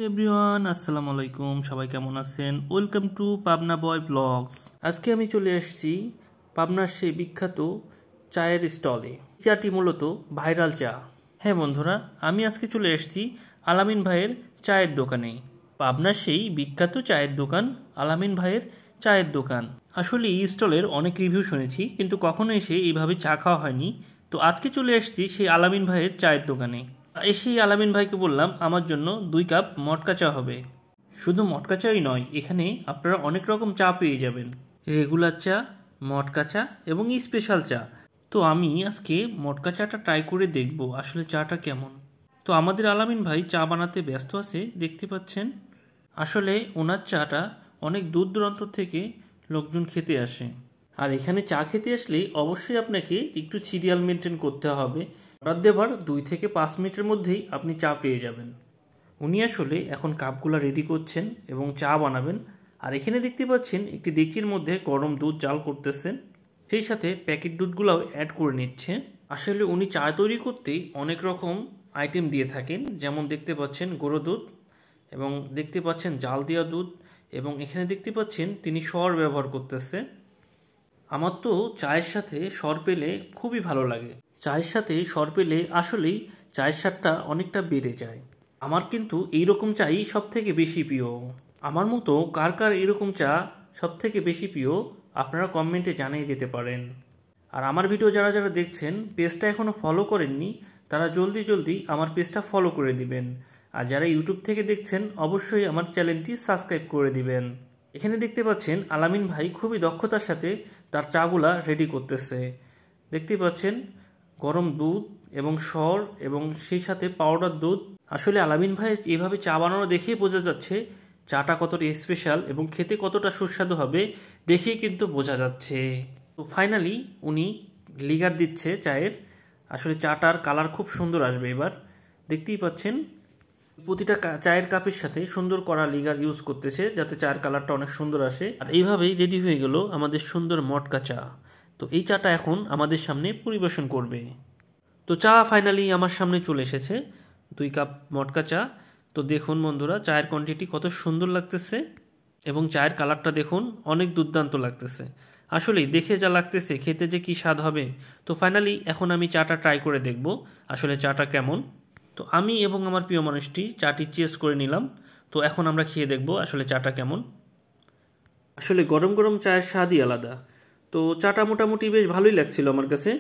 Everyone আসসালামু আলাইকুম, সবাই কেমন আছেন? Welcome to Pabna boy blogs. আজকে আমি চলে এসেছি পাবনার সেই বিখ্যাত চায়ের স্টলে। চাটি মূলত ভাইরাল চা। হ্যাঁ বন্ধুরা, আমি আজকে চলে এসেছি আলামিন ভাইয়ের চায়ের দোকানে। পাবনার সেই বিখ্যাত চায়ের দোকান আলামিন ভাইয়ের চায়ের দোকান। আসলে এই স্টলের অনেক রিভিউ শুনেছি, কিন্তু কখনো এসে এইভাবে চা খাওয়া হয়নি। তো আজকে চলে এসেছি সেই আলামিন ভাইয়ের চায়ের দোকানে। এসেই আলামিন ভাইকে বললাম আমার জন্য 2 কাপ মটকা চা হবে। শুধু মটকা চাই নয়, এখানে আপনারা অনেক রকম চা পেয়ে যাবেন। রেগুলার চা, মটকা চা এবং স্পেশাল চা। তো আমি আজকে মটকা চাটা ট্রাই করে দেখব আসলে চাটা কেমন। তো আমাদের আলামিন ভাই চা বানাতে ব্যস্ত আছে, দেখতে পাচ্ছেন। আসলে ওনার চাটা অনেক দূর দূরান্ত থেকে লোকজন খেতে আসে। আর এখানে চা খেতে আসলে অবশ্যই আপনাকে একটু সিরিয়াল মেনটেন করতে হবে। অর্ডার দেওয়ার 2 থেকে 5 মিনিটের মধ্যেই আপনি চা পেয়ে যাবেন। উনি আসলে এখন কাপগুলো রেডি করছেন এবং চা বানাবেন। আর এখানে দেখতে পাচ্ছেন একটি ডেকচির মধ্যে গরম দুধ জাল করতেছেন, সেই সাথে প্যাকেট দুধগুলোও অ্যাড করে নিচ্ছে। আসলে উনি চা তৈরি করতে অনেক রকম আইটেম দিয়ে থাকেন, যেমন দেখতে পাচ্ছেন গুঁড়ো দুধ এবং দেখতে পাচ্ছেন জাল দেওয়া দুধ, এবং এখানে দেখতে পাচ্ছেন তিনি সর ব্যবহার করতেছে। আমার তো চায়ের সাথে সর পেলে খুবই ভালো লাগে। চায়ের সাথে সর পেলে আসলেই চায়ের স্বাদটা অনেকটা বেড়ে যায়। আমার কিন্তু এইরকম চাই সব থেকে বেশি প্রিয়। আমার মতো কার কার এরকম চা সব থেকে বেশি প্রিয় আপনারা কমেন্টে জানিয়ে যেতে পারেন। আর আমার ভিডিও যারা যারা দেখছেন, পেজটা এখনও ফলো করেননি, তারা জলদি জলদি আমার পেজটা ফলো করে দিবেন। আর যারা ইউটিউব থেকে দেখছেন, অবশ্যই আমার চ্যানেলটি সাবস্ক্রাইব করে দিবেন। এখানে দেখতে পাচ্ছেন আলামিন ভাই খুবই দক্ষতার সাথে তার চাগুলা রেডি করতেছে। দেখতে পাচ্ছেন গরম দুধ এবং সর এবং সেই সাথে পাউডার দুধ। আসলে আলামিন ভাই এইভাবে চা বানানো দেখেই বোঝা যাচ্ছে চাটা কতটা স্পেশাল এবং খেতে কতটা সুস্বাদু হবে, দেখেই কিন্তু বোঝা যাচ্ছে। তো ফাইনালি উনি লিগার দিচ্ছে চায়ের। আসলে চাটার কালার খুব সুন্দর আসবে এবার। দেখতেই পাচ্ছেন প্রতিটা চায়ের কাপের সাথে সুন্দর করা লিগার ইউজ করতেছে, যাতে চায়ের কালারটা অনেক সুন্দর আসে। আর এইভাবেই রেডি হয়ে গেল আমাদের সুন্দর মটকা চা। তো এই চাটা এখন আমাদের সামনে পরিবেশন করবে। তো চা ফাইনালি আমার সামনে চলে এসেছে, 2 কাপ মটকা চা। তো দেখুন বন্ধুরা, চায়ের কোয়ান্টিটি কত সুন্দর লাগতেছে এবং চায়ের কালারটা দেখুন অনেক দুর্দান্ত লাগতেছে। আসলেই দেখে যা লাগতেছে খেতে যে কি স্বাদ হবে। তো ফাইনালি এখন আমি চাটা ট্রাই করে দেখব আসলে চাটা কেমন। তো আমি এবং আমার প্রিয় মানুষটি চাটি চেস করে নিলাম। তো এখন আমরা খেয়ে দেখব আসলে চাটা কেমন। আসলে গরম গরম চায়ের স্বাদই আলাদা। তো চাটা মোটামুটি বেশ ভালোই লাগছিল আমার কাছে।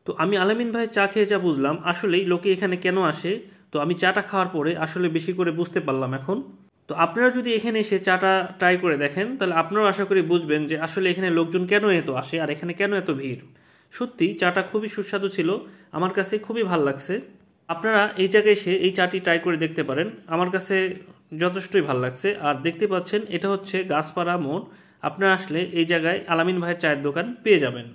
তো আমি আলামিন ভাই চা খেয়ে যা বুঝলাম আসলেই লোকে এখানে কেন আসে, তো আমি চাটা খাওয়ার পরে আসলে বেশি করে বুঝতে পারলাম এখন। তো আপনারা যদি এখানে এসে চাটা ট্রাই করে দেখেন, তাহলে আপনারাও আশা করি বুঝবেন যে আসলে এখানে লোকজন কেন এত আসে আর এখানে কেন এত ভিড়। সত্যি চাটা খুবই সুস্বাদু ছিল, আমার কাছে খুবই ভালো লাগছে। আপনারা এই জায়গায় এসে এই চাটি ট্রাই করে দেখতে পারেন, আমার কাছে যথেষ্টই ভালো লাগছে। আর দেখতে পাচ্ছেন এটা হচ্ছে গাছপাড়া মোড়। আপনারা আসলে এই জায়গায় আলামিন ভাইয়ের চায়ের দোকান পেয়ে যাবেন।